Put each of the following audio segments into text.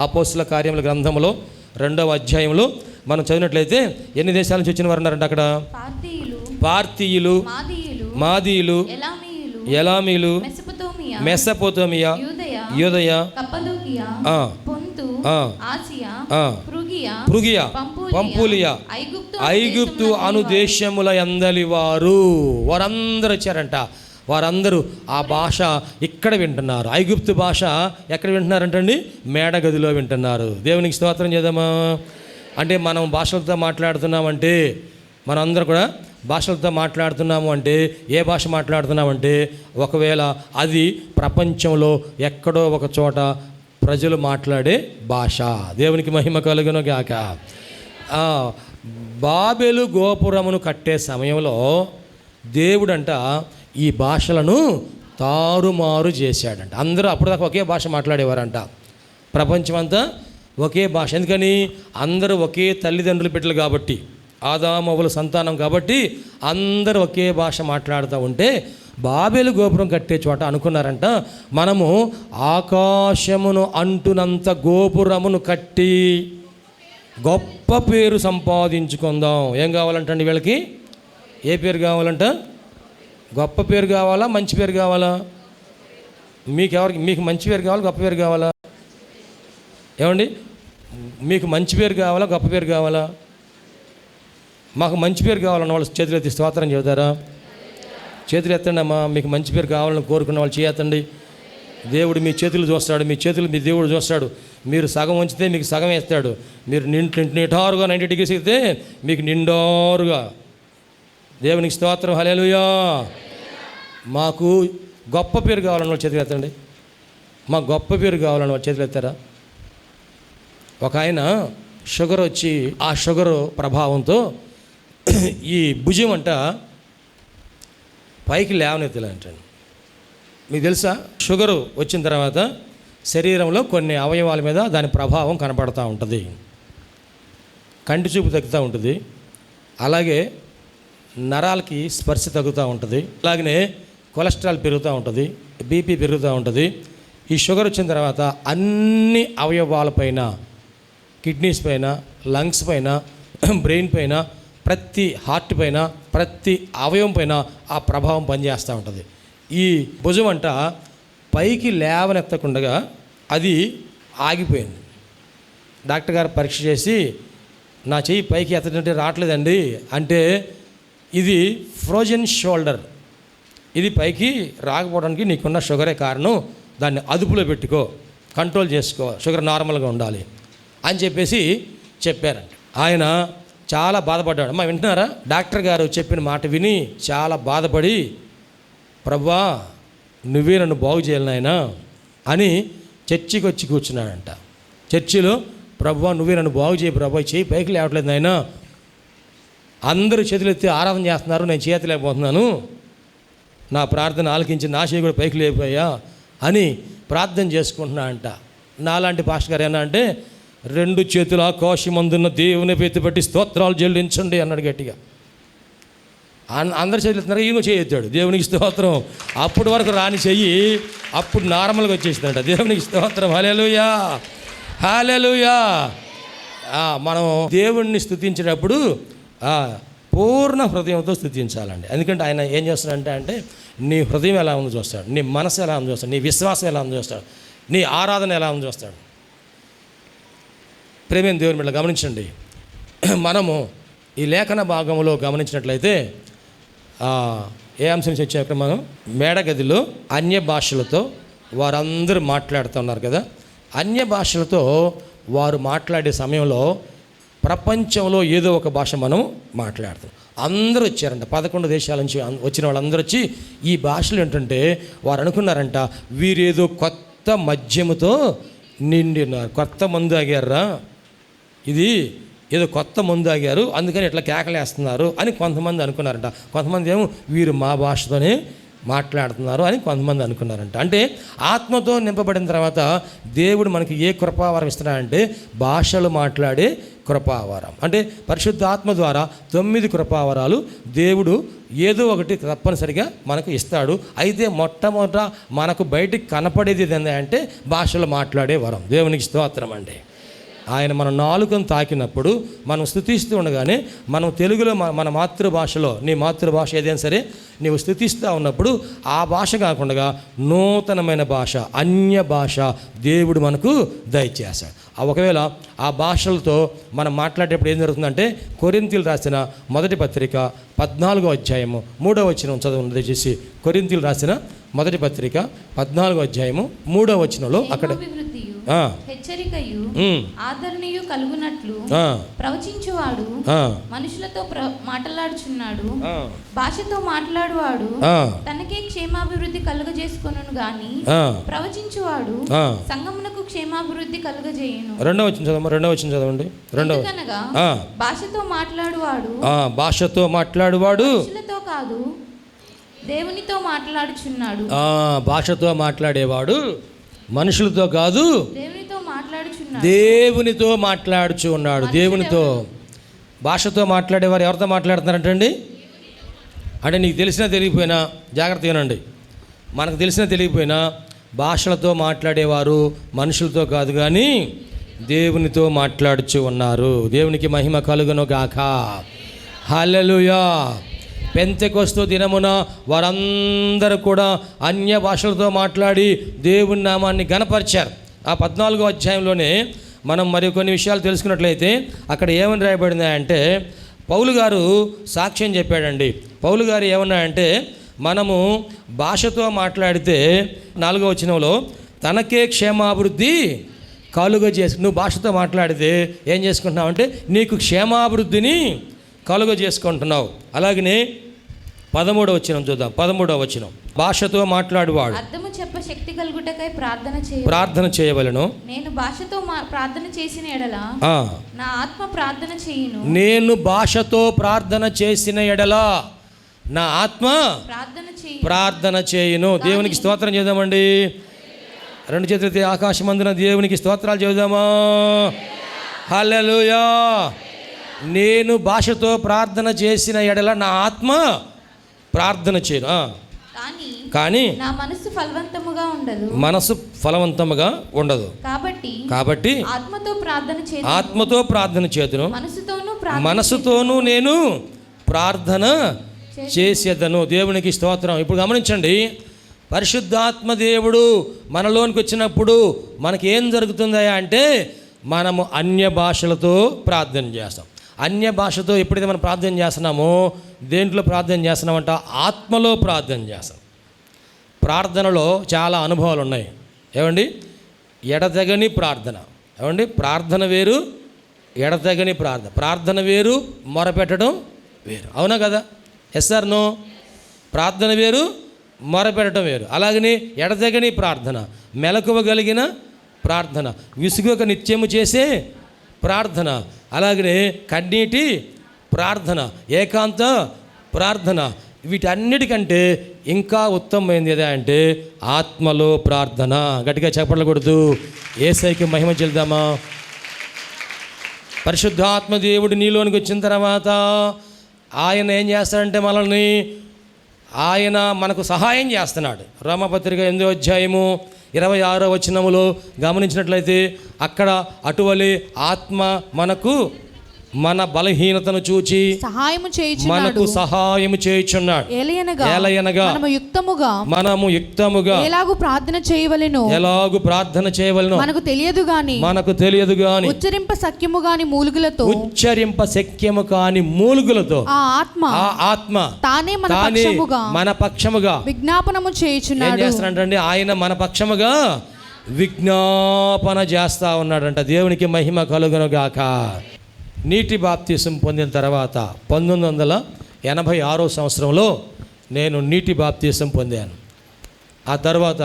అపోస్తుల కార్యముల గ్రంథంలో 2వ అధ్యాయంలో మనం చదివినట్లయితే ఎన్ని దేశాల నుంచి వచ్చిన వారు ఉన్నారంట అక్కడ? పార్తీయులు, మాదీయులు, ఎలామీలు, మెసపోతోమియా, యూదయ, పృగియా, పంపులియా, ఐగుప్తు అను దేశముల యందలి వారందరూ వచ్చారంట. వారందరూ ఆ భాష ఇక్కడ వింటున్నారు. ఐగుప్తు భాష ఎక్కడ వింటున్నారంటండి? మేడగదిలో వింటున్నారు. దేవునికి స్తోత్రం చేద్దామా. అంటే మనం భాషలతో మాట్లాడుతున్నామంటే, మనందరూ కూడా భాషలతో మాట్లాడుతున్నాము అంటే ఏ భాష మాట్లాడుతున్నామంటే, ఒకవేళ అది ప్రపంచంలో ఎక్కడో ఒక చోట ప్రజలు మాట్లాడే భాష. దేవునికి మహిమ కలుగును గాక. బాబెలు గోపురమును కట్టే సమయంలో దేవుడంట ఈ భాషలను తారుమారు చేశాడంట. అందరూ అప్పటిదాకా ఒకే భాష మాట్లాడేవారంట. ప్రపంచమంతా ఒకే భాష. ఎందుకని? అందరూ ఒకే తల్లిదండ్రుల బిడ్డలు కాబట్టి, ఆదామవ్వల సంతానం కాబట్టి అందరూ ఒకే భాష మాట్లాడుతూ ఉంటే బాబెలు గోపురం కట్టే చోట అనుకున్నారంట, మనము ఆకాశమును అంటున్నంత గోపురమును కట్టి గొప్ప పేరు సంపాదించుకుందాం. ఏం కావాలంటండి వీళ్ళకి? ఏ పేరు కావాలంట? గొప్ప పేరు కావాలా, మంచి పేరు కావాలా? మీకు మంచి పేరు కావాలా, గొప్ప పేరు కావాలా? ఏమండి, మీకు మంచి పేరు కావాలా, గొప్ప పేరు కావాలా? మాకు మంచి పేరు కావాలన్న వాళ్ళు చేతులు ఎత్తి స్తోత్రం చెబుతారా? చేతులు ఎత్తండి అమ్మా. మీకు మంచి పేరు కావాలని కోరుకున్న వాళ్ళు చేయతండి. దేవుడు మీ చేతులు చూస్తాడు, మీ దేవుడు చూస్తాడు. మీరు సగం ఉంచితే మీకు సగం వేస్తాడు. మీరు నిటారుగా 90 degrees అయితే మీకు నిండారుగా. దేవునికి స్తోత్రం. హల్లెలూయా. మాకు గొప్ప పేరు కావాలన్న వాళ్ళు చేతులు ఎత్తండి. మాకు గొప్ప పేరు కావాలన్న వాళ్ళు చేతులు ఎత్తారా? ఒక ఆయన షుగర్ వచ్చి ఆ షుగరు ప్రభావంతో ఈ భుజం అంట పైకి లేవనెత్తలేంటండి. మీకు తెలుసా? షుగరు వచ్చిన తర్వాత శరీరంలో కొన్ని అవయవాల మీద దాని ప్రభావం కనపడుతూ ఉంటుంది. కంటి చూపు తగ్గుతూ ఉంటుంది, అలాగే నరాలకి స్పర్శ తగ్గుతూ ఉంటుంది, అలాగనే కొలెస్ట్రాల్ పెరుగుతూ ఉంటుంది, బీపీ పెరుగుతూ ఉంటుంది. ఈ షుగర్ వచ్చిన తర్వాత అన్ని అవయవాలపైన, కిడ్నీస్ పైన, లంగ్స్ పైన, బ్రెయిన్ పైన, ప్రతి హార్ట్ పైన, ప్రతి అవయవం పైన ఆ ప్రభావం పనిచేస్తూ ఉంటుంది. ఈ భుజం అంట పైకి లేవనెత్తకుండా అది ఆగిపోయింది. డాక్టర్ గారు పరీక్ష చేసి, నా చెయ్యి పైకి ఎత్తడంటే రావట్లేదండి అంటే, ఇది ఫ్రోజన్ షోల్డర్, ఇది పైకి రాకపోవడానికి నీకున్న షుగరే కారణం, దాన్ని అదుపులో పెట్టుకో, కంట్రోల్ చేసుకో, షుగర్ నార్మల్గా ఉండాలి అని చెప్పేసి చెప్పారంట. ఆయన చాలా బాధపడ్డాడు. అమ్మా వింటున్నారా? డాక్టర్ గారు చెప్పిన మాట విని చాలా బాధపడి, ప్రభువా నువ్వే నన్ను బాగు చేయాలి నాయనా అని చర్చికి వచ్చి కూర్చున్నాడంట. చర్చిలో, ప్రభువా నువ్వే నన్ను బాగు చేయి ప్రభా, చేయి పైకి లేవట్లేదు నాయనా, అందరూ చేతులు ఎత్తి ఆరాధన చేస్తున్నారు, నేను చేయలేకపోతున్నాను, నా ప్రార్థన ఆలకించి నా చేయి కూడా పైకి లేకపోయా అని ప్రార్థన చేసుకుంటున్నా అంట. నాలాంటి పాస్టర్ గారు ఏమన్నా అంటే, 2 చేతుల ఆకాశమందున్న దేవుని ఎత్తిపెట్టి స్తోత్రాలు చెల్లించండి అన్నాడు గట్టిగా. అందరు చేతులు ఎత్తున్నారు, ఈయన చేయొచ్చాడు. దేవునికి స్తోత్రం. అప్పటి వరకు రాని చెయ్యి అప్పుడు నార్మల్గా వచ్చేసిందంట. దేవునికి స్తోత్రం. హల్లెలూయా, హల్లెలూయా. మనం దేవుణ్ణి స్తుతించేటప్పుడు పూర్ణ హృదయంతో స్తుతించాలండి. ఎందుకంటే ఆయన ఏం చేస్తాడంటే నీ హృదయం ఎలా ఉందో చూస్తాడు, నీ మనసు ఎలా ఉందో చూస్తాడు, నీ విశ్వాసం ఎలా ఉందో చూస్తాడు, నీ ఆరాధన ఎలా ఉందో చూస్తాడు. ప్రేమైన దేవుని బిడ్డలు గమనించండి. మనము ఈ లేఖన భాగంలో గమనించినట్లయితే ఏ అంశం నుంచి వచ్చాక మనం మేడగదిలో అన్య భాషలతో వారందరూ మాట్లాడుతున్నారు కదా. అన్య భాషలతో వారు మాట్లాడే సమయంలో ప్రపంచంలో ఏదో ఒక భాష మనం మాట్లాడుతాం. అందరూ వచ్చారంట, 11 దేశాల నుంచి వచ్చిన వాళ్ళందరూ వచ్చి ఈ భాషలు ఏంటంటే వారు అనుకున్నారంట, వీరేదో కొత్త మద్యముతో నిండినారు, కొత్త మందు ఆగారా, ఇది ఏదో కొత్త మందు ఆగారు అందుకని ఇట్లా కేకలేస్తున్నారు అని కొంతమంది అనుకున్నారంట. కొంతమంది ఏమో వీరు మా భాషతోనే మాట్లాడుతున్నారు అని కొంతమంది అనుకున్నారంట. అంటే ఆత్మతో నింపబడిన తర్వాత దేవుడు మనకి ఏ కృపావరం ఇస్తున్నాడంటే భాషలు మాట్లాడే కృపావరం. అంటే పరిశుద్ధ ఆత్మ ద్వారా 9 కృపావరాలు దేవుడు ఏదో ఒకటి తప్పనిసరిగా మనకు ఇస్తాడు. అయితే మొట్టమొదట మనకు బయటికి కనపడేది ఏంటంటే భాషలు మాట్లాడే వరం. దేవునికి స్తోత్రం అండి. ఆయన మన నాలుకను తాకినప్పుడు మనం స్తుతిస్తూ ఉండగానే మనం తెలుగులో మన మాతృభాషలో, నీ మాతృభాష ఏదైనా సరే నీవు స్తుతిస్తూ ఉన్నప్పుడు ఆ భాష కాకుండా నూతనమైన భాష, అన్య భాష దేవుడు మనకు దయచేశాడు. ఒకవేళ ఆ భాషలతో మనం మాట్లాడేటప్పుడు ఏం జరుగుతుందంటే కొరింథీయులు రాసిన మొదటి పత్రిక 14వ అధ్యాయము 3వ వచనం చదవండి దయచేసి. కొరింథీయులు రాసిన మొదటి పత్రిక 14వ అధ్యాయము 3వ వచనంలో అక్కడ హెచ్చరికయు ఆదరణీయు కలుగునట్లు ప్రవచించువాడు మనుషులతో మాట్లాడుచున్నాడు. భాషతో మాట్లాడువాడు తనకే క్షేమాభివృద్ధి కలుగజేసుకొనును గాని ప్రవచించువాడు సంగమునకు క్షేమాభివృద్ధి కలుగజేయును. రెండవ వచనం చదవండి. ఎందుకనగా భాషతో మాట్లాడువాడు మనుషులతో కాదు దేవునితో మాట్లాడుచున్నాడు. భాషతో మాట్లాడేవాడు మనుషులతో కాదు దేవునితో మాట్లాడుచు ఉన్నాడు. దేవునితో. భాషతో మాట్లాడేవారు ఎవరితో మాట్లాడుతున్నారంటండి? అంటే నీకు తెలిసినా తెలియకపోయినా జాగ్రత్తగా వినండి. మనకు తెలిసినా తెలియకపోయినా భాషలతో మాట్లాడేవారు మనుషులతో కాదు కానీ దేవునితో మాట్లాడుచు ఉన్నారు. దేవునికి మహిమ కలుగును గాక. హల్లెలూయా. పెంతెకొస్తు దినమున వారందరూ కూడా అన్య భాషలతో మాట్లాడి దేవుని నామాన్ని ఘనపరిచారు. ఆ 14వ అధ్యాయంలోనే మనం మరి కొన్ని విషయాలు తెలుసుకున్నట్లయితే అక్కడ ఏమని రాయబడింది అంటే పౌలు గారు సాక్ష్యం చెప్పాడండి. పౌలు గారు ఏమన్నాడంటే మనము భాషతో మాట్లాడితే 4వ వచనంలో తనకే క్షేమాభివృద్ధి కలుగజేసు. నువ్వు భాషతో మాట్లాడితే ఏం చేసుకుంటున్నావు అంటే నీకు క్షేమాభివృద్ధిని కలుగజేసుకుంటున్నావు. అలాగనే 13వ వచనం చూద్దాం. 13వ వచనం భాషతో మాట్లాడువాడు అర్థము చెప్ప శక్తి కలుగుటకై ప్రార్థన చేయవలెను. నేను భాషతో ప్రార్థన చేసిన ఎడల నా ఆత్మ ప్రార్థన చేయును. నేను భాషతో ప్రార్థన చేసిన ఎడల నా ఆత్మ ప్రార్థన చేయును. దేవునికి స్తోత్రం చేద్దామండి. 2 చేతులతో ఆకాశమందున దేవునికి స్తోత్రాలు చేద్దామా. హల్లెలూయా. నేను భాషతో ప్రార్థన చేసిన ఎడల నా ఆత్మ ప్రార్థన చేయను. కానీ నా మనసు ఫలవంతముగా ఉండదు. కాబట్టి ఆత్మతో ప్రార్థన చేతును మనసుతోనూ నేను ప్రార్థన చేసేదను. దేవునికి స్తోత్రం. ఇప్పుడు గమనించండి, పరిశుద్ధాత్మ దేవుడు మనలోనికి వచ్చినప్పుడు మనకి ఏం జరుగుతుందా అంటే మనము అన్య భాషలతో ప్రార్థన చేస్తాం. అన్య భాషతో ఎప్పుడైతే మనం ప్రార్థన చేస్తున్నామో దేంట్లో ప్రార్థన చేస్తున్నామంట? ఆత్మలో ప్రార్థన చేస్తాం. ప్రార్థనలో చాలా అనుభవాలు ఉన్నాయి. ఏమండి? ఎడతెగని ప్రార్థన. ఏమండి? ప్రార్థన వేరు, ఎడతెగని ప్రార్థన. ప్రార్థన వేరు, మొరపెట్టడం వేరు. అవునా కదా? Yes or no? ప్రార్థన వేరు, మొరపెట్టడం వేరు. అలాగని ఎడతెగని ప్రార్థన, మెలకువగలిగిన ప్రార్థన, విసుగక నిత్యము చేసే ప్రార్థన, అలాగనే కన్నీటి ప్రార్థన, ఏకాంత ప్రార్థన. వీటన్నిటికంటే ఇంకా ఉత్తమమైనది ఏదా అంటే ఆత్మలో ప్రార్థన. గట్టిగా చెప్పట్లు కొడుతూ యేసయ్యకి మహిమ చెల్దామా. పరిశుద్ధాత్మ దేవుడు నీలోనికి వచ్చిన తర్వాత ఆయన ఏం చేస్తాడంటే మనల్ని ఆయన మనకు సహాయం చేస్తున్నాడు. రోమపత్రిక 8వ అధ్యాయము 26వ వచనములో గమనించినట్లయితే అక్కడ అటువలే ఆత్మ మనకు మన బలహీనతను చూచి మనకు సహాయము చేయుచున్నాడు. ఏలయనగా మనము యుక్తముగా ఎలాగు ప్రార్థన చేయవలెనో మనకు తెలియదు గాని ఉచ్చరింప శక్యము కాని మూలుగులతో ఆ ఆత్మ తానే మన పక్షముగా విజ్ఞాపనము చేయుచున్నాడు. ఏం చేస్తున్నాడంటే ఆయన మన పక్షముగా విజ్ఞాపన చేస్తా ఉన్నాడంట. దేవునికి మహిమ కలుగును గాక. నీటి బాప్తీసం పొందిన తర్వాత 1986 సంవత్సరంలో నేను నీటి బాప్తీసం పొందాను. ఆ తర్వాత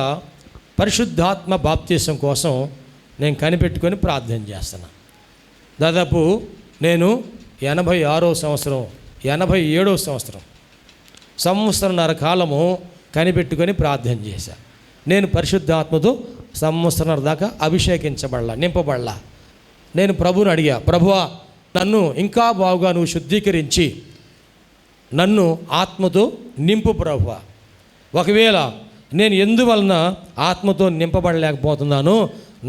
పరిశుద్ధాత్మ బాప్తీసం కోసం నేను కనిపెట్టుకొని ప్రార్థన చేస్తున్నాను. దాదాపు నేను 86వ సంవత్సరం 87వ సంవత్సరంన్నర కాలము కనిపెట్టుకొని ప్రార్థన చేశా. నేను పరిశుద్ధాత్మతో సంవత్సరం దాకా అభిషేకించబడలా, నింపబడలా. నేను ప్రభువుని అడిగా, ప్రభువా నన్ను ఇంకా బాగుగా నువ్వు శుద్ధీకరించి నన్ను ఆత్మతో నింపు ప్రభువా. ఒకవేళ నేను ఎందువలన ఆత్మతో నింపబడలేకపోతున్నానో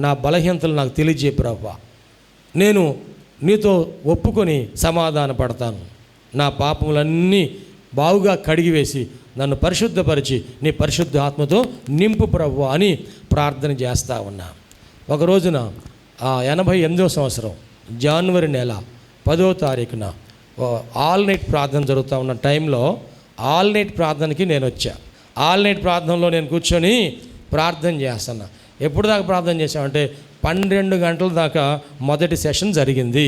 నా బలహీనతలు నాకు తెలియజే ప్రభువా. నేను నీతో ఒప్పుకొని సమాధాన పడతాను. నా పాపములన్నీ బావుగా కడిగివేసి నన్ను పరిశుద్ధపరిచి నీ పరిశుద్ధ ఆత్మతో నింపు ప్రభువా అని ప్రార్థన చేస్తూ ఉన్నా. ఒక రోజున 88వ సంవత్సరం జనవరి నెల 10వ తారీఖున ఆల్ నైట్ ప్రార్థన జరుగుతూ ఉన్న టైంలో ఆల్ నైట్ ప్రార్థనకి నేను వచ్చా. ఆల్ నైట్ ప్రార్థనలో నేను కూర్చొని ప్రార్థన చేస్తున్నా. ఎప్పుడు దాకా ప్రార్థన చేశామంటే 12 గంటల దాకా మొదటి సెషన్ జరిగింది.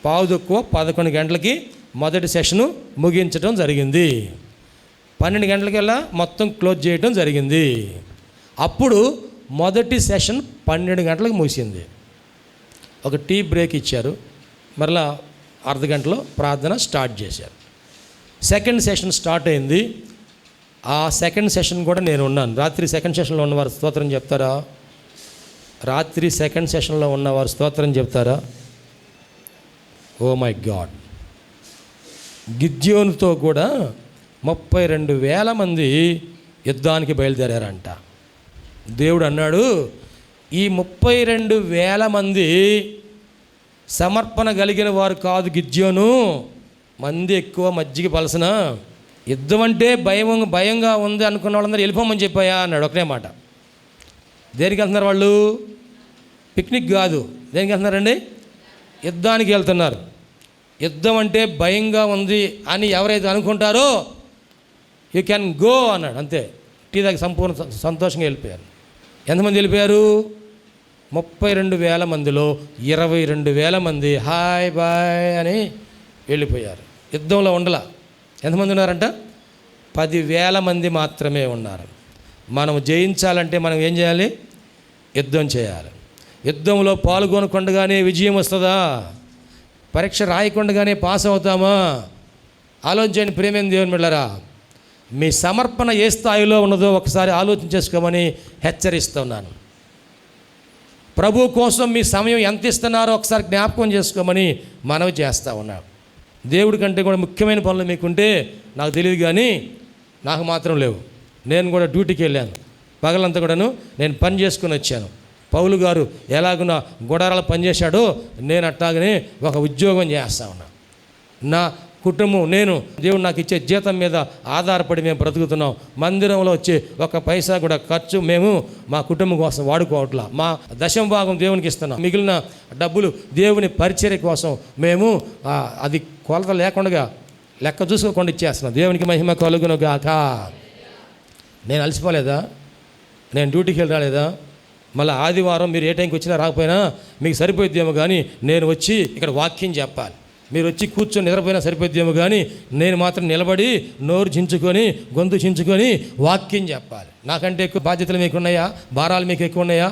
10:11 గంటలకి మొదటి సెషను ముగించడం జరిగింది. 12 గంటలకల్లా మొత్తం క్లోజ్ చేయడం జరిగింది. అప్పుడు మొదటి సెషన్ 12 గంటలకు ముగిసింది. ఒక టీ బ్రేక్ ఇచ్చారు, మరలా అర్ధగంటలో ప్రార్థన స్టార్ట్ చేశారు. సెకండ్ సెషన్ స్టార్ట్ అయింది. ఆ సెకండ్ సెషన్ కూడా నేను ఉన్నాను. రాత్రి సెకండ్ సెషన్లో ఉన్నవారు స్తోత్రం చెప్తారా? రాత్రి సెకండ్ సెషన్లో ఉన్నవారు స్తోత్రం చెప్తారా? ఓ మై గాడ్, గిద్యోనుతో కూడా 32,000 మంది యుద్ధానికి బయలుదేరారంట. దేవుడు అన్నాడు, ఈ 32,000 మంది సమర్పణ కలిగిన వారు కాదు గిద్యోను, మంది ఎక్కువ మజ్జిగ పలసన, యుద్ధం అంటే భయంగా ఉంది అనుకున్న వాళ్ళందరూ వెళ్ళిపోమని చెప్పాయా అన్నాడు. ఒకటే మాట. దేనికి వెళ్తున్నారు వాళ్ళు? పిక్నిక్ కాదు. దేనికి వెళ్తున్నారండి? యుద్ధానికి వెళ్తున్నారు. యుద్ధం అంటే భయంగా ఉంది అని ఎవరైతే అనుకుంటారో యూ క్యాన్ గో అన్నాడు. అంతే. టీ దాకా సంపూర్ణ సంతోషంగా వెళ్ళిపోయారు. ఎంతమంది వెళ్ళిపోయారు? 32,000 మందిలో 22,000 మంది హాయ్ బాయ్ అని వెళ్ళిపోయారు. యుద్ధంలో ఉండలా. ఎంతమంది ఉన్నారంట? 10,000 మంది మాత్రమే ఉన్నారు. మనం జయించాలంటే మనం ఏం చేయాలి? యుద్ధం చేయాలి. యుద్ధంలో పాల్గొనకుండగానే విజయం వస్తుందా? పరీక్ష రాయకుండగానే పాస్ అవుతామా? ఆలోచించండి ప్రేమేం దేవుని బిడ్డలారా. మీ సమర్పణ ఏ స్థాయిలో ఉన్నదో ఒకసారి ఆలోచన చేసుకోమని హెచ్చరిస్తున్నాను. ప్రభు కోసం మీ సమయం ఎంత ఇస్తున్నారో ఒకసారి జ్ఞాపకం చేసుకోమని మనవి చేస్తూ ఉన్నాను. దేవుడి కంటే కూడా ముఖ్యమైన పనులు మీకుంటే నాకు తెలియదు, కానీ నాకు మాత్రం లేవు. నేను కూడా డ్యూటీకి వెళ్ళాను. పగలంతా కూడాను నేను పని చేసుకుని వచ్చాను. పౌలు గారు ఎలాగున్నా గుడారాలు పనిచేశాడో నేను అట్లాగనే ఒక ఉద్యోగం చేస్తా ఉన్నా. నా కుటుంబం, నేను దేవుడు నాకు ఇచ్చే జీతం మీద ఆధారపడి మేము బ్రతుకుతున్నాం. మందిరంలో వచ్చే ఒక పైసా కూడా ఖర్చు మేము మా కుటుంబం కోసం వాడుకోవట్లా. మా 10వ భాగం దేవునికి ఇస్తున్నాం. మిగిలిన డబ్బులు దేవుని పరిచర్య కోసం మేము అది కొలత లేకుండా లెక్క చూసుకోకుండా ఇచ్చేస్తున్నాం. దేవునికి మహిమ కలుగును గాక. నేను అలసిపోలేదా? నేను డ్యూటీకి వెళ్ళి రాలేదా? మళ్ళీ ఆదివారం మీరు ఏ టైంకి వచ్చినా రాకపోయినా మీకు సరిపోయిద్దేమో, కానీ నేను వచ్చి ఇక్కడ వాక్యం చెప్పాలి. మీరు వచ్చి కూర్చొని నిద్రపోయినా సరిపోద్దేమో, కానీ నేను మాత్రం నిలబడి నోరు చించుకొని గొంతు చించుకొని వాక్యం చెప్పాలి. నాకంటే ఎక్కువ బాధ్యతలు మీకు ఉన్నాయా? భారాలు మీకు ఎక్కువ ఉన్నాయా?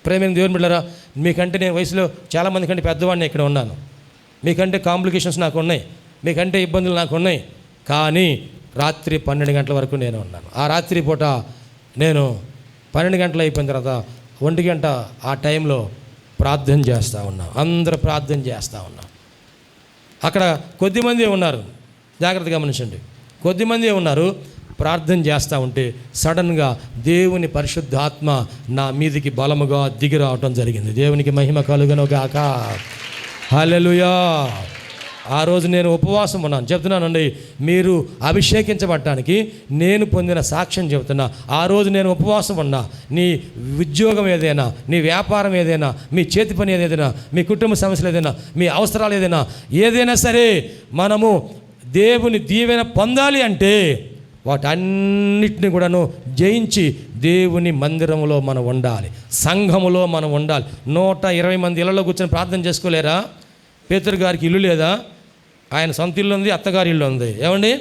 ప్రేమైన దేవుని బిడ్డలారా, మీకంటే నేను వయసులో చాలామంది కంటే పెద్దవాడిని ఇక్కడ ఉన్నాను. మీకంటే కాంప్లికేషన్స్ నాకు ఉన్నాయి, మీకంటే ఇబ్బందులు నాకు ఉన్నాయి. కానీ రాత్రి 12 గంటల వరకు నేను ఉన్నాను. ఆ రాత్రి పూట నేను 12 గంటలు అయిపోయిన తర్వాత 1 గంట ఆ టైంలో ప్రార్థన చేస్తూ ఉన్నాం. అందరూ ప్రార్థన చేస్తూ ఉన్నాం. అక్కడ కొద్దిమంది ఉన్నారు, జాగ్రత్తగా గమనించండి. కొద్దిమంది ఉన్నారు. ప్రార్థన చేస్తూ ఉంటే సడన్గా దేవుని పరిశుద్ధాత్మ నా మీదికి బలముగా దిగి రావటం జరిగింది. దేవునికి మహిమ కలుగును గాక. హల్లెలూయా. ఆ రోజు నేను ఉపవాసం ఉన్నాను. చెప్తున్నానండి, మీరు అభిషేకించబడటానికి నేను పొందిన సాక్ష్యం చెబుతున్నా. ఆ రోజు నేను ఉపవాసం ఉన్నా. నీ ఉద్యోగం ఏదైనా, నీ వ్యాపారం ఏదైనా, మీ చేతి పని ఏదైనా, మీ కుటుంబ సమస్యలు ఏదైనా, మీ అవసరాలు ఏదైనా సరే మనము దేవుని దీవెన పొందాలి అంటే వాటన్నిటిని కూడాను జయించి దేవుని మందిరంలో మనం ఉండాలి, సంఘములో మనం ఉండాలి. 120 మంది ఇళ్లలో కూర్చొని ప్రార్థన చేసుకోలేరా? పేతురు గారికి ఇల్లు లేదా? ఆయన సొంత ఇల్లు ఉంది, అత్తగారి ఇల్లు ఉంది. ఏమండి?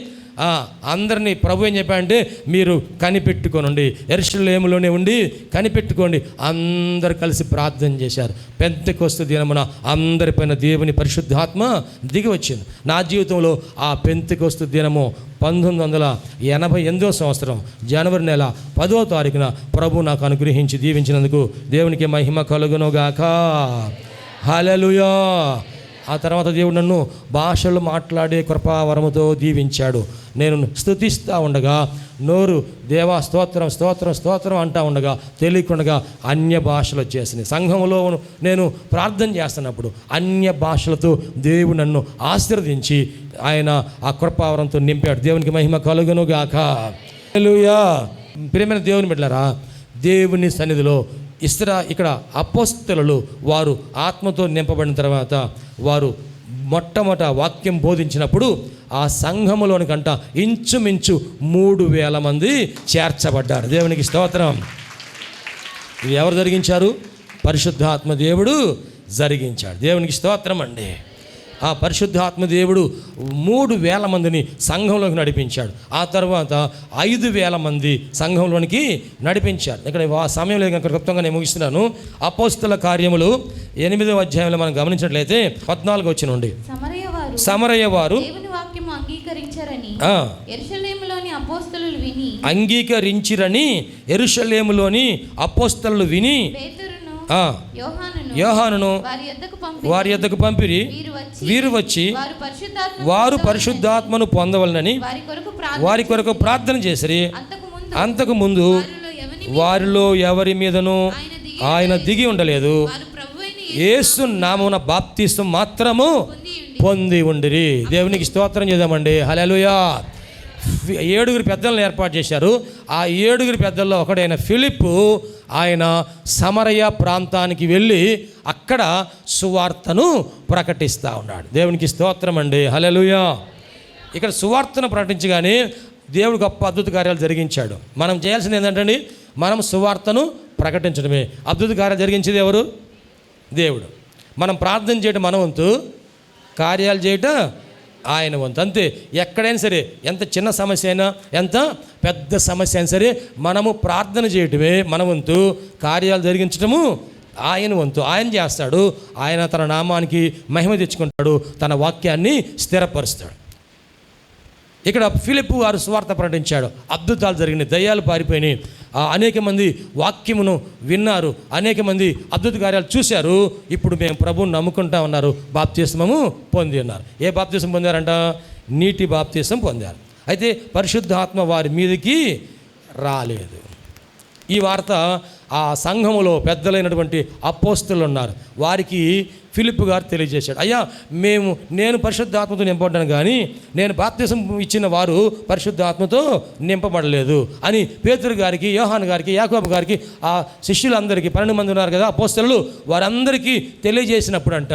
అందరినీ ప్రభు ఏం చెప్పాడంటే మీరు కనిపెట్టుకోనండి, యెరూషలేములోనే ఉండి కనిపెట్టుకోండి. అందరు కలిసి ప్రార్థన చేశారు. పెంతెకొస్తు దినమున అందరిపైన దేవుని పరిశుద్ధాత్మ దిగి వచ్చింది. నా జీవితంలో ఆ పెంతెకొస్తు దినము 1988 సంవత్సరం జనవరి నెల 10వ తారీఖున ప్రభు నాకు అనుగ్రహించి దీవించినందుకు దేవునికి మహిమ కలుగునుగాక. హల్లెలూయా. ఆ తర్వాత దేవుడు నన్ను భాషలు మాట్లాడే కృపావరముతో దీవించాడు. నేను స్తుతిస్తూ ఉండగా నోరు దేవా స్తోత్రం స్తోత్రం స్తోత్రం అంటూ ఉండగా తెలియకుండా అన్య భాషలు వచ్చేసినాయి. సంఘంలో నేను ప్రార్థన చేస్తున్నప్పుడు అన్య భాషలతో దేవుడు నన్ను ఆశీర్వదించి ఆయన ఆ కృపావరంతో నింపాడు. దేవునికి మహిమ కలుగునుగాక. హల్లెలూయా. ప్రియమైన దేవుని బిడ్డలారా, దేవుని సన్నిధిలో ఇక్కడ అపోస్తలులు వారు ఆత్మతో నింపబడిన తర్వాత వారు మొట్టమొదట వాక్యం బోధించినప్పుడు ఆ సంఘములోనికంట ఇంచుమించు 3000 మంది చేర్చబడ్డారు. దేవునికి స్తోత్రం. ఇది ఎవరు జరిగించారు? పరిశుద్ధాత్మ దేవుడు జరిగించాడు. దేవునికి స్తోత్రం అండి. ఆ పరిశుద్ధాత్మ దేవుడు 3000 మందిని సంఘంలోకి నడిపించాడు. ఆ తర్వాత 5000 మంది సంఘంలోనికి నడిపించాడు. ఇక్కడ ఆ సమయంలో క్లుప్తంగా నేను ముగిస్తున్నాను. అపోస్తల కార్యములు 8వ అధ్యాయంలో మనం గమనించినట్లయితే 14 వచ్చిన నుండి సమరయ వారు దేవుని వాక్యము అంగీకరించిరని యెరూషలేములోని అపోస్తలులు విని యోహానును వారి యొద్దకు పంపిరి. వీరు వచ్చి వారు పరిశుద్ధాత్మను పొందవలనని వారి కొరకు ప్రార్థన చేసిరి. అంతకు ముందు వారిలో ఎవరి మీదను ఆయన దిగి ఉండలేదు. యేసు నామమున బాప్తిసం మాత్రము పొంది ఉండిరి. దేవునికి స్తోత్రం చేద్దామండి. హల్లెలూయా. 7 పెద్దలను ఏర్పాటు చేశారు. ఆ 7 పెద్దల్లో ఒకడైన ఫిలిప్పు ఆయన సమరయ ప్రాంతానికి వెళ్ళి అక్కడ సువార్తను ప్రకటిస్తూ ఉన్నాడు. దేవునికి స్తోత్రం అండి. హల్లెలూయా. ఇక్కడ సువార్తను ప్రకటించగానే దేవుడు గొప్ప అద్భుత కార్యాలు జరిగించాడు. మనం చేయాల్సింది ఏంటంటే మనం సువార్తను ప్రకటించడమే. అద్భుత కార్యాలు జరిగించేది ఎవరు? దేవుడు. మనం ప్రార్థన చేయడం మన వంతు, కార్యాలు చేయటం ఆయన వంతు. అంతే. ఎక్కడైనా సరే, ఎంత చిన్న సమస్య అయినా ఎంత పెద్ద సమస్య అయినా సరే మనము ప్రార్థన చేయటమే మన వంతు, కార్యాలు జరిగించడము ఆయన వంతు. ఆయన చేస్తాడు. ఆయన తన నామానికి మహిమ తెచ్చుకుంటాడు, తన వాక్యాన్ని స్థిరపరుస్తాడు. ఇక్కడ ఫిలిప్పు వారు సువార్త ప్రకటించాడు. అద్భుతాలు జరిగినాయి, దయ్యాలు పారిపోయినాయి. అనేక మంది వాక్యమును విన్నారు, అనేక మంది అద్భుత కార్యాలు చూశారు. ఇప్పుడు మేము ప్రభువుని నమ్ముకుంటా ఉన్నారు, బాప్తిస్మము పొంది ఉన్నారు. ఏ బాప్తిస్మం పొందారంట? నీటి బాప్తిస్మం పొందారు. అయితే పరిశుద్ధాత్మ వారి మీదకి రాలేదు. ఈ వార్త ఆ సంఘములో పెద్దలైనటువంటి అపోస్తలులు ఉన్నారు, వారికి ఫిలిప్పు గారు తెలియజేశాడు. అయ్యా, నేను పరిశుద్ధాత్మతో నింపబడ్డాను, కానీ నేను బాప్తిసం ఇచ్చిన వారు పరిశుద్ధాత్మతో నింపబడలేదు అని పేతురు గారికి, యోహాను గారికి, యాకోబు గారికి, ఆ శిష్యులందరికీ 12 మంది ఉన్నారు కదా అపోస్తలులు, వారందరికీ తెలియజేసినప్పుడంట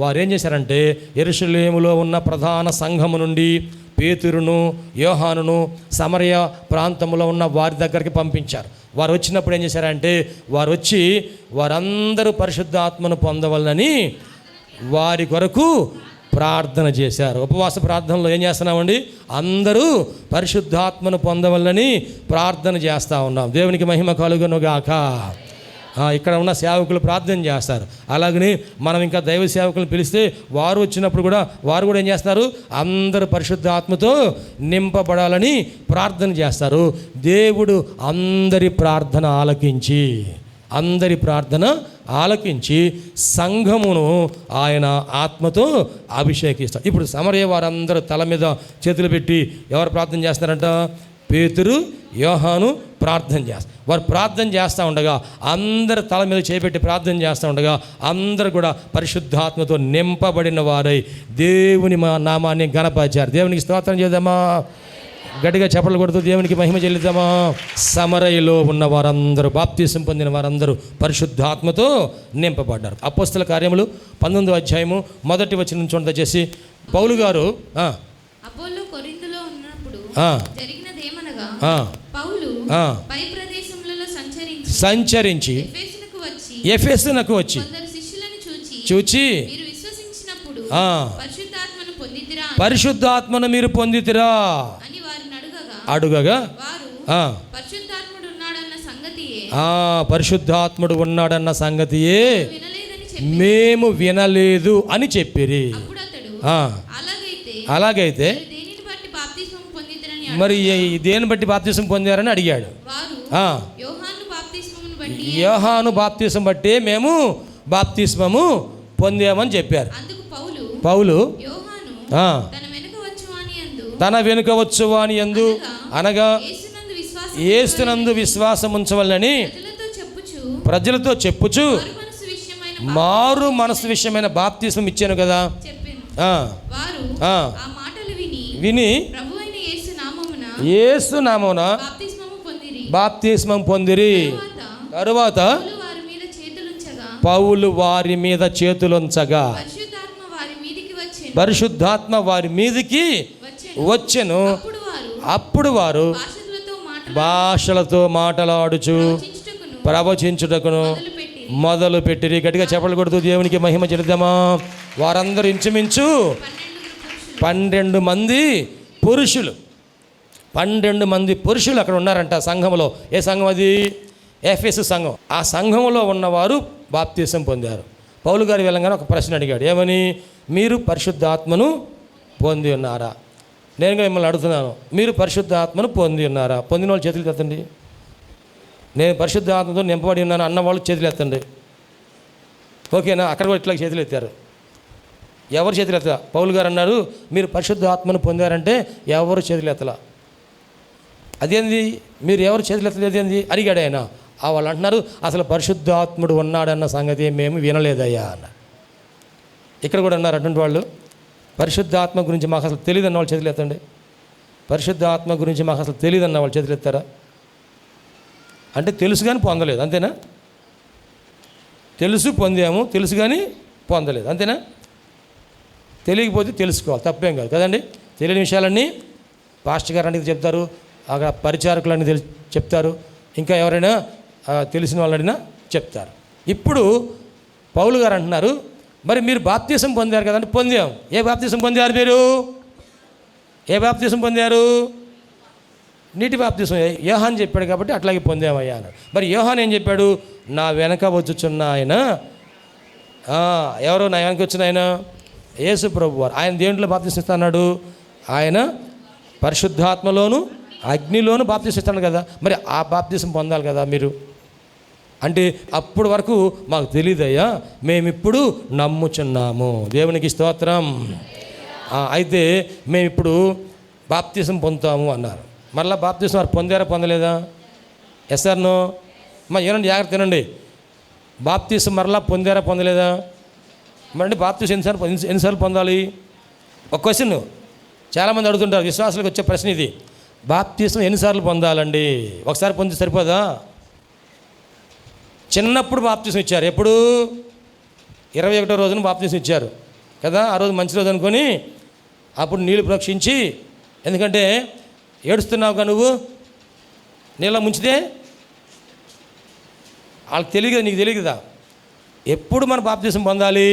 వారు ఏం చేశారంటే యెరూషలేములో ఉన్న ప్రధాన సంఘము నుండి పేతురును, యోహానును సమరయ ప్రాంతంలో ఉన్న వారి దగ్గరికి పంపించారు. వారు వచ్చినప్పుడు ఏం చేశారంటే వారు వచ్చి వారందరూ పరిశుద్ధాత్మను పొందవలనని వారి కొరకు ప్రార్థన చేశారు. ఉపవాస ప్రార్థనలో ఏం చేస్తున్నామండి? అందరూ పరిశుద్ధాత్మను పొందవలనని ప్రార్థన చేస్తూ ఉన్నాం. దేవునికి మహిమ కలుగునుగాక. ఇక్కడ ఉన్న సేవకులు ప్రార్థన చేస్తారు. అలాగని మనం ఇంకా దైవ సేవకులను పిలిస్తే వారు వచ్చినప్పుడు కూడా వారు కూడా ఏం చేస్తారు? అందరూ పరిశుద్ధాత్మతో నింపబడాలని ప్రార్థన చేస్తారు. దేవుడు అందరి ప్రార్థన ఆలకించి సంఘమును ఆయన ఆత్మతో అభిషేకిస్తాడు. ఇప్పుడు సమరయ వారందరూ తల మీద చేతులు పెట్టి ఎవరు ప్రార్థన చేస్తారంట? పేతురు, యోహాను ప్రార్థన చేస్తారు. వారు ప్రార్థన చేస్తూ ఉండగా, అందరు తల మీద చేపెట్టి ప్రార్థన చేస్తూ ఉండగా అందరూ కూడా పరిశుద్ధాత్మతో నింపబడిన వారై దేవుని నామాన్ని ఘనపరిచారు. దేవునికి స్తోత్రం చేద్దామా? గట్టిగా చప్పట్లు కొడుతూ దేవునికి మహిమ చెల్లిద్దామా? సమరయలో ఉన్న వారందరూ, బాప్తిసం పొందిన వారందరూ పరిశుద్ధాత్మతో నింపబడ్డారు. అపోస్తల కార్యములు 19వ అధ్యాయము 1వ వచనం చూడండి చేసి. పౌలు గారు అపోల్లో కొరింథులో ఉన్నప్పుడు జరిగినదేమనగా, పౌలు పై ప్రదేశములలో సంచరించి ఎఫెసునకు వచ్చి కొందరు శిష్యులను చూచి మీరు విశ్వసించినప్పుడు పరిశుద్ధాత్మను మీరు పొందితిరా అడుగగా వారు ఆ, పరిశుద్ధాత్ముడు ఉన్నాడన్న సంగతియే పరిశుద్ధాత్ముడు ఉన్నాడన్న సంగతియే వినలేదని చెప్పి మేము వినలేదు అని చెప్పిరి. అప్పుడు అతడు ఆ, అలాగైతే దేనిని బట్టి బాప్తిస్మం పొందిదరని మరి దేని బట్టి బాప్తిసం పొందారని అడిగాడు. వారు ఆ, యోహాను బాప్తిస్మమును బట్టి యోహాను బాప్తిసం బట్టి మేము బాప్తిస్మము పొందామని చెప్పారు. అందుకు పౌలు యోహాను ఆ, తన వెనుక వచ్చువాని అని ఎందు అనగా యేసునందు విశ్వాసం ఉంచవలని ప్రజలతో చెప్పుచు మారు మనసు విషయమైన బాప్తిస్మం ఇచ్చాను కదా. విని యేసు నామమున బాప్తిస్మం పొందిరి. తరువాత పౌలు వారి మీద చేతులుంచగా పరిశుద్ధాత్మ వారి మీదికి వచ్చెను. అప్పుడు వారు భాషలతో మాటలాడుచు ప్రవచించుటకును మొదలు పెట్టిరి. గట్టిగా చెప్పలు కొడుతూ దేవునికి మహిమ చెల్లిద్దామా. వారందరూ ఇంచుమించు 12 మంది పురుషులు 12 మంది పురుషులు అక్కడ ఉన్నారంట సంఘంలో. ఏ సంఘం అది? ఎఫెసు సంఘం. ఆ సంఘంలో ఉన్నవారు బాప్తిసం పొందారు. పౌలు గారు వెళ్ళగానే ఒక ప్రశ్న అడిగాడు. ఏమని? మీరు పరిశుద్ధాత్మను పొంది ఉన్నారా? నేను మిమ్మల్ని అడుగుతున్నాను, మీరు పరిశుద్ధాత్మను పొంది ఉన్నారా? పొందిన వాళ్ళు చేతులు ఎత్తండి. నేను పరిశుద్ధాత్మతో నింపబడి ఉన్నాను అన్నవాళ్ళు చేతులు ఎత్తండి. ఓకేనా? అక్కడ కూడా ఇట్లా చేతులు ఎత్తారు. ఎవరు చేతులు ఎత్తలా? పౌలు గారు అన్నారు మీరు పరిశుద్ధాత్మను పొందారంటే ఎవరు చేతులు ఎత్తలా. అదేంది మీరు ఎవరు చేతులు ఎత్తలేదు ఏంది అడిగాడు ఆయన. వాళ్ళు అంటున్నారు అసలు పరిశుద్ధాత్ముడు ఉన్నాడన్న సంగతి మేము వినలేదయ్యా అన్న. ఇక్కడ కూడా అన్నారు అటువంటి వాళ్ళు. పరిశుద్ధాత్మ గురించి మాకు అసలు తెలియదు అన్న వాళ్ళు చేతులు ఎత్తండి. పరిశుద్ధాత్మ గురించి మాకు అసలు తెలియదు అన్న వాళ్ళు చేతులు ఎత్తారా? అంటే తెలుసు కానీ పొందలేదు, అంతేనా? తెలుసు పొందాము, తెలుసు కానీ పొందలేదు, అంతేనా? తెలియకపోతే తెలుసుకోవాలి, తప్పేం కాదు కదండి. తెలియని విషయాలన్నీ పాస్టర్ గారు అనేది చెప్తారు, అక్కడ పరిచారకులన్నీ చెప్తారు, ఇంకా ఎవరైనా తెలిసిన వాళ్ళైనా చెప్తారు. ఇప్పుడు పౌలు గారు అంటున్నారు మరి మీరు బాప్తిసం పొందారు కదండి. పొందాం. ఏ బాప్తిసం పొందారు మీరు? ఏ బాప్తిసం పొందారు? నీటి బాప్తిసం. యోహాను చెప్పాడు కాబట్టి అట్లాగే పొందామయ్యా అన్నాడు. మరి యోహాను ఏం చెప్పాడు? నా వెనక వచ్చుచున్న ఆయన, ఎవరో నా వెనక వచ్చిన ఆయన యేసు ప్రభు వారు. ఆయన దేంట్లో బాప్తిస్తాడు? ఆయన పరిశుద్ధాత్మలోను అగ్నిలోను బాప్తిస్తాడు కదా. మరి ఆ బాప్తిసం పొందాలి కదా మీరు. అంటే అప్పటి వరకు మాకు తెలియదయ్యా, మేమిప్పుడు నమ్ముచున్నాము. దేవునికి స్తోత్రం. అయితే మేమిప్పుడు బాప్తిసం పొందుతాము అన్నారు. మళ్ళీ బాప్తిసం వారు పొందారా పొందలేదా? Yes or no? ఏనండి జాగ్రత్త తినండి. బాప్తిసం మరలా పొందారా పొందలేదా? మరి బాప్తిసం ఎన్నిసార్లు పొందాలి? ఒక క్వశ్చన్ చాలామంది అడుగుతుంటారు, విశ్వాసులకు వచ్చే ప్రశ్న ఇది. బాప్తిసం ఎన్నిసార్లు పొందాలండి? ఒకసారి పొంది సరిపోదా? చిన్నప్పుడు బాప్తిసం ఇచ్చారు. ఎప్పుడు? 21వ రోజున బాప్తిసం ఇచ్చారు కదా. ఆ రోజు మంచి రోజు అనుకొని అప్పుడు నీళ్ళు ప్రోక్షించి, ఎందుకంటే ఏడుస్తున్నావుగా నువ్వు, నీళ్ళ ముంచితే వాళ్ళకి తెలియదు, నీకు తెలియదు కదా. ఎప్పుడు మన బాప్తిసం పొందాలి?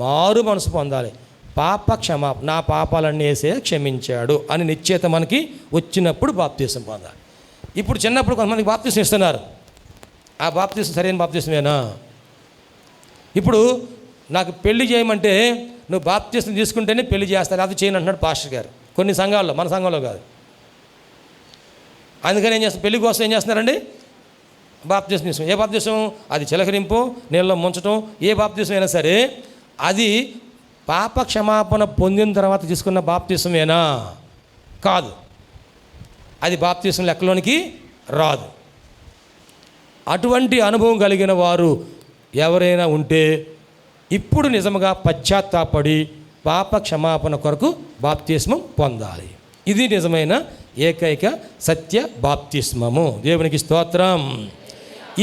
మారు మనసు పొందాలి. పాప క్షమాపణ, నా పాపాలన్నీ వేసే క్షమించాడు అని నిశ్చేత మనకి వచ్చినప్పుడు బాప్తిసం పొందాలి. ఇప్పుడు చిన్నప్పుడు కొంతమందికి బాప్తిసం ఇస్తున్నారు. ఆ బాప్తిసం సరైన బాప్తిసమేనా? ఇప్పుడు నాకు పెళ్లి చేయమంటే నువ్వు బాప్తిసం తీసుకుంటేనే పెళ్లి చేస్తాను, అది చేయను అంటున్నాడు పాస్టర్ గారు కొన్ని సంఘాల్లో, మన సంఘంలో కాదు. అందుకని ఏం చేస్తారు? పెళ్లి కోసం ఏం చేస్తున్నారండి? బాప్తిసం తీసుకుని. ఏ బాప్తిసం? అది చిలకరింపు, నీళ్ళలో ముంచటం, ఏ బాప్తిసం అయినా సరే అది పాప క్షమాపణ పొందిన తర్వాత తీసుకున్న బాప్తిసమేనా? కాదు. అది బాప్తిసం లెక్కలోనికి రాదు. అటువంటి అనుభవం కలిగిన వారు ఎవరైనా ఉంటే ఇప్పుడు నిజంగా పశ్చాత్తాపడి పాప క్షమాపణ కొరకు బాప్తిస్మం పొందాలి. ఇది నిజమైన ఏకైక సత్య బాప్తిస్మము. దేవునికి స్తోత్రం.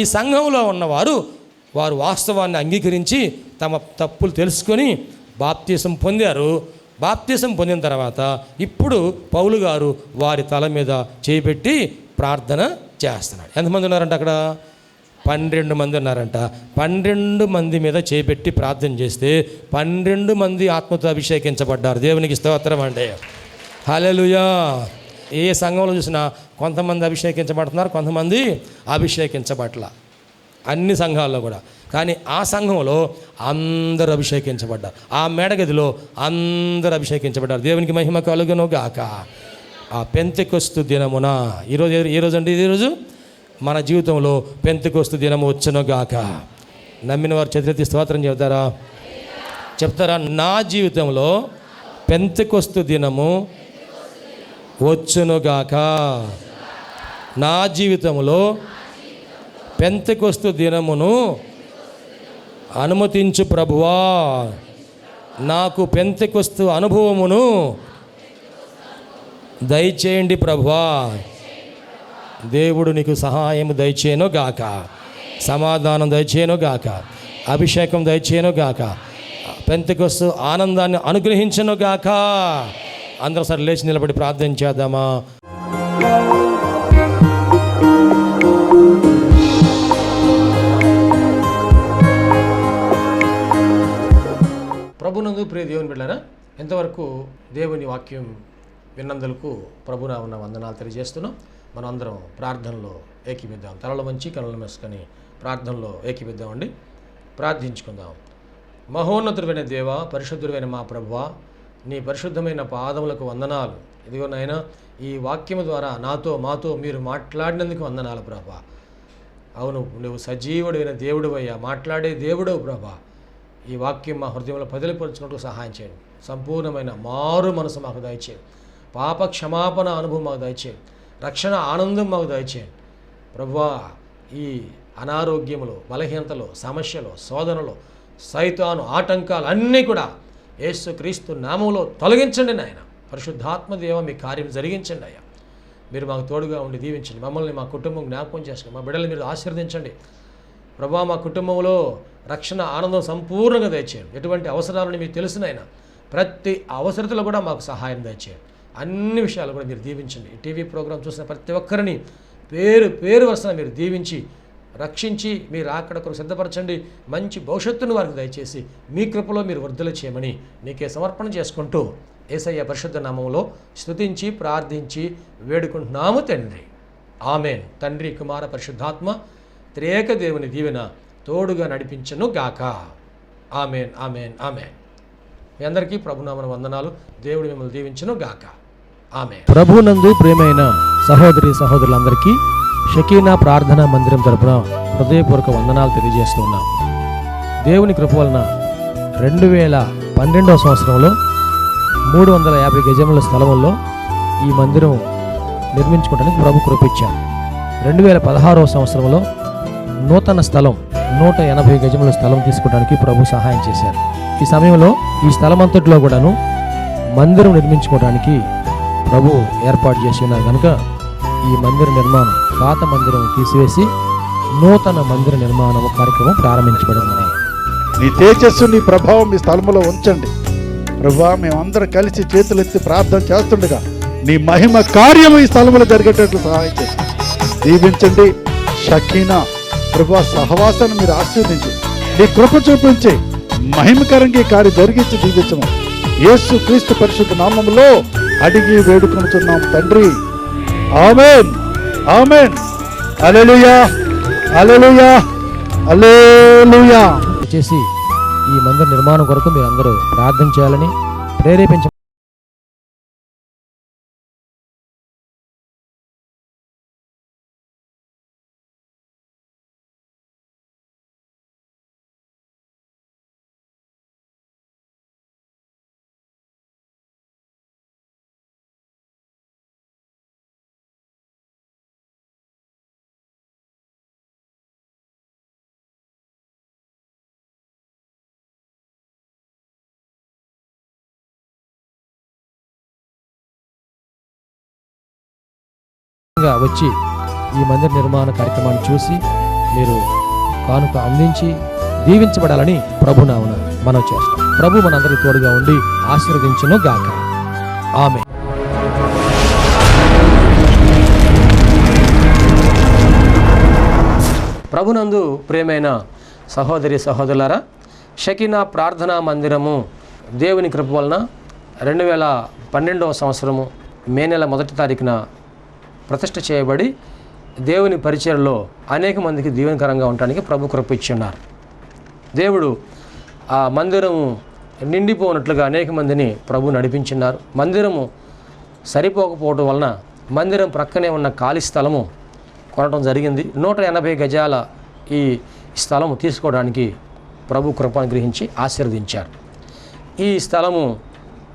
ఈ సంఘంలో ఉన్నవారు వారు వాస్తవాన్ని అంగీకరించి తమ తప్పులు తెలుసుకొని బాప్తిసం పొందారు. బాప్తిసం పొందిన తర్వాత ఇప్పుడు పౌలు గారు వారి తల మీద చేయిబెట్టి ప్రార్థన చేస్తున్నాడు. ఎంతమంది ఉన్నారంట అక్కడ? 12 మంది ఉన్నారంట. 12 మంది మీద చేపెట్టి ప్రార్థన చేస్తే 12 మంది ఆత్మతో అభిషేకించబడ్డారు. దేవునికి స్తోత్రం అండి. హల్లెలూయా. ఏ సంఘంలో చూసినా కొంతమంది అభిషేకించబడుతున్నారు, కొంతమంది అభిషేకించబట్ల, అన్ని సంఘాల్లో కూడా. కానీ ఆ సంఘంలో అందరూ అభిషేకించబడ్డారు, ఆ మేడగదిలో అందరూ అభిషేకించబడ్డారు. దేవునికి మహిమ కలుగును గాక. ఆ పెంతెకొస్తు దినమున ఈరోజు అండి, ఈరోజు మన జీవితంలో పెంతెకొస్తు దినము వచ్చును గాక. నమ్మిన వారు చేతులెత్తి స్తోత్రం చెప్తారా? నా జీవితంలో పెంతెకొస్తు దినము వచ్చునుగాక. నా జీవితంలో పెంతెకొస్తు దినమును అనుమతించు ప్రభువా. నాకు పెంతెకొస్తు అనుభవమును దయచేయండి ప్రభువా. దేవుడు నీకు సహాయం దయచేయను గాక, సమాధానం దయచేయను గాక, అభిషేకం దయచేయను గాక, పెంతెకొస్తు ఆనందాన్ని అనుగ్రహించను గాక. అందరూ సరే లేచి నిలబడి ప్రార్థన చేద్దామా? ప్రభునందు ప్రియ దేవుని బిడ్డలారా, ఎంతవరకు దేవుని వాక్యం విన్నందులకు ప్రభునామమున వందనాలు తెలియజేస్తున్నాం. మనం అందరం ప్రార్థనలో ఏకీపిద్దాం. తలలు వంచి కనులు మూసుకొని ప్రార్థనలో ఏకీపిద్దామండి. ప్రార్థించుకుందాం. మహోన్నతుడైన దేవ, పరిశుద్ధుడైన మా ప్రభువా, నీ పరిశుద్ధమైన పాదములకు వందనాలు. ఇదిగో నాయనా, ఈ వాక్యము ద్వారా మాతో మీరు మాట్లాడినందుకు వందనాలు ప్రభా. అవును, నువ్వు సజీవుడైన దేవుడు అయ్యా, మాట్లాడే దేవుడవు ప్రభా. ఈ వాక్యం మా హృదయంలో పదిలిపరుచుకుంటూ సహాయం చేయండి. సంపూర్ణమైన మారు మనసు మాకు దయచేయండి. పాప క్షమాపణ అనుభవం మాకు దయచేయండి. రక్షణ ఆనందం మాకు దయచేయండి ప్రభువా. ఈ అనారోగ్యములు, బలహీనతలు, సమస్యలు, శోధనలు, సైతాను ఆటంకాలు అన్నీ కూడా యేసుక్రీస్తు నామములో తొలగించండి నాయన. పరిశుద్ధాత్మ దేవ, మీ కార్యం జరిగించండి అయ్యా. మీరు మాకు తోడుగా ఉండి దీవించండి. మమ్మల్ని, మా కుటుంబం జ్ఞాపకం చేసుకోండి. మా బిడ్డలు మీరు ఆశీర్వదించండి ప్రభువా. మా కుటుంబంలో రక్షణ ఆనందం సంపూర్ణంగా దయచేయండి. ఎటువంటి అవసరాలని మీకు తెలిసినైనా ప్రతి అవసరతలో కూడా మాకు సహాయం దయచేయండి. అన్ని విషయాలు కూడా మీరు దీవించండి. ఈ టీవీ ప్రోగ్రాం చూసిన ప్రతి ఒక్కరిని పేరు వరుసన మీరు దీవించి రక్షించి మీరు అక్కడ కొరకు సిద్ధపరచండి. మంచి భవిష్యత్తును వారికి దయచేసి మీ కృపలో మీరు వర్ధలు చేయమని నీకే సమర్పణ చేసుకుంటూ యేసయ్య పరిశుద్ధ నామములో స్తుతించి ప్రార్థించి వేడుకుంటున్నాము తండ్రి. ఆమెన్. తండ్రి, కుమార, పరిశుద్ధాత్మ త్రియేక దేవుని దీవెన తోడుగా నడిపించను గాక. Amen, amen, amen. మీ అందరికీ ప్రభునామన వందనాలు. దేవుడు మిమ్మల్ని దీవించును గాక. ఆమెన్. ప్రభునందు ప్రియమైన సహోదరి సహోదరులందరికీ షకీనా ప్రార్థనా మందిరం తరపున హృదయపూర్వక వందనాలు తెలియజేస్తున్నాం. దేవుని కృప వలన 2012వ సంవత్సరంలో 350 గజముల స్థలంలో ఈ మందిరం నిర్మించుకోవడానికి ప్రభు కృపించారు. 2016వ సంవత్సరంలో నూతన స్థలం 180 గజముల స్థలం తీసుకోవడానికి ప్రభు సహాయం చేశారు. ఈ సమయంలో ఈ స్థలం అంతటిలో కూడాను మందిరం నిర్మించుకోవడానికి ప్రభు ఏర్పాటు చేసి ఉన్నారు కనుక ఈ మందిర నిర్మాణం, పాత మందిరం తీసివేసి నూతన మందిర నిర్మాణం కార్యక్రమం ప్రారంభించబడింది. నీ తేజస్సు, నీ ప్రభావం మీ స్థలంలో ఉంచండి ప్రభువా. మేమందరం కలిసి చేతులెత్తి ప్రార్థన చేస్తుండగా నీ మహిమ కార్యం ఈ స్థలంలో జరిగేటట్లు సహాయం చేసి దీవించండి. షకీనా ప్రభువా సహవాసాన్ని మీరు ఆశీర్వదించి నీ కృప చూపించి మహిమకరంగా ఈ కార్యం జరిగించి దీవించము. యేసు క్రీస్తు పరిశుద్ధ నామములో అడిగి వేడుకొనుచున్నాం తండ్రి. ఆమేన్, ఆమేన్. హల్లెలూయా, హల్లెలూయా, హల్లెలూయా. చేసి ఈ మందిర నిర్మాణం కొరకు మీరు అందరూ ప్రార్థన చేయాలని ప్రేరేపించ వచ్చి ఈ మందిర నిర్మాణ కార్యక్రమాన్ని చూసి మీరు కానుక అందించి దీవించబడాలని ప్రభునామమున మనం చేస్తాం. ప్రభు మనందరికీ తోడుగా ఉండి ఆశీర్వదించును గాక. ఆమేన్. ప్రభునందు ప్రియమైన సహోదరి సహోదరులారా, షకీనా ప్రార్థనా మందిరము దేవుని కృప వలన 2012వ సంవత్సరము మే నెల 1వ తారీఖున ప్రతిష్ఠ చేయబడి దేవుని పరిచర్యలో అనేక మందికి దీవెనకరంగా ఉండడానికి ప్రభు కృప ఇచ్చి ఉన్నారు. దేవుడు ఆ మందిరము నిండిపోనట్లుగా అనేక మందిని ప్రభు నడిపించున్నారు. మందిరము సరిపోకపోవడం వలన మందిరం ప్రక్కనే ఉన్న ఖాళీ స్థలము కొనడం జరిగింది. 180 గజాల ఈ స్థలము తీసుకోవడానికి ప్రభు కృపను గ్రహించి ఆశీర్వదించారు. ఈ స్థలము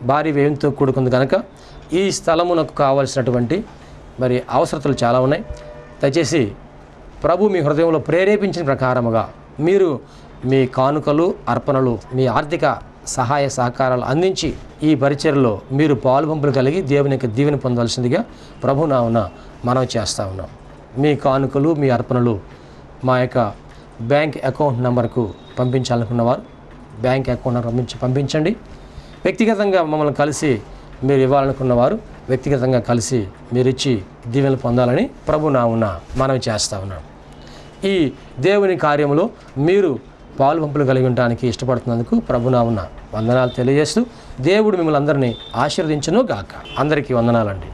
భారీ వ్యయంతో కూడుకుంది కనుక ఈ స్థలమునకు కావలసినటువంటి మరి అవసరతలు చాలా ఉన్నాయి. దయచేసి ప్రభు మీ హృదయంలో ప్రేరేపించిన ప్రకారముగా మీరు మీ కానుకలు, అర్పణలు, మీ ఆర్థిక సహాయ సహకారాలు అందించి ఈ పరిచర్యలో మీరు పాలుపంపులు కలిగి దేవుని యొక్క దీవెన పొందవలసిందిగా ప్రభు నామమున మనవి చేస్తూ ఉన్నాం. మీ కానుకలు, మీ అర్పణలు మా యొక్క బ్యాంక్ అకౌంట్ నెంబర్కు పంపించాలనుకున్నవారు బ్యాంక్ అకౌంట్ పంపించండి. వ్యక్తిగతంగా మమ్మల్ని కలిసి మీరు ఇవ్వాలనుకున్నవారు వ్యక్తిగతంగా కలిసి మీరు ఇచ్చి దీవెనలు పొందాలని ప్రభు నామమున మనవి చేస్తూ ఉన్నాం. ఈ దేవుని కార్యములో మీరు పాలుపంపులు కలిగి ఉండడానికి ఇష్టపడుతున్నందుకు ప్రభు నామమున వందనాలు తెలియజేస్తూ దేవుడు మిమ్మల్ని అందరినీ ఆశీర్వదించును గాక. అందరికీ వందనాలండి.